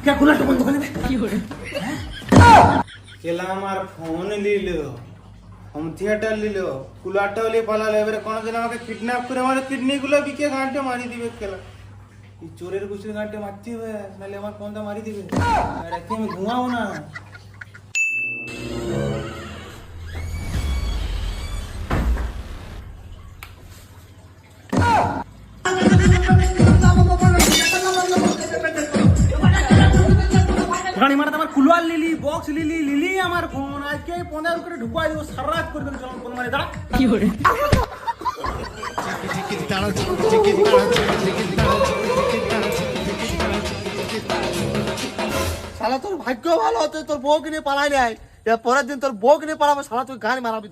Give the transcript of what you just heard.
क्या खुला तो बंद होने दे केला हमार फोन लीलो होम थिएटर लीलो कुलाटा वाली पाला लेबरे कोन दिन আমাকে কিডন্যাপ করে আমার কিডনি গুলো বিকে গাঁটে মারি দিবে কেলা এই চোরের গুছির গাঁটে মারতে হবে নালে আমার ফোনটা মারি দিবে আর একে আমি ঘুমাবো না গাড়ি মারতে আমার কুলওয়ার লিলি বক্স লিলি লিলি আমার ফোন আজকে 15 করে ঢুকাই দিব সারা রাত করবে চলন ফোন মারি দাঁড়া কি করে শালা তোর ভাগ্য ভালো হতে তোর বউকে নিয়ে পালাই নাই পরের দিন তোর বউকে নিয়ে পালাবো শালা তুই গান মারাবি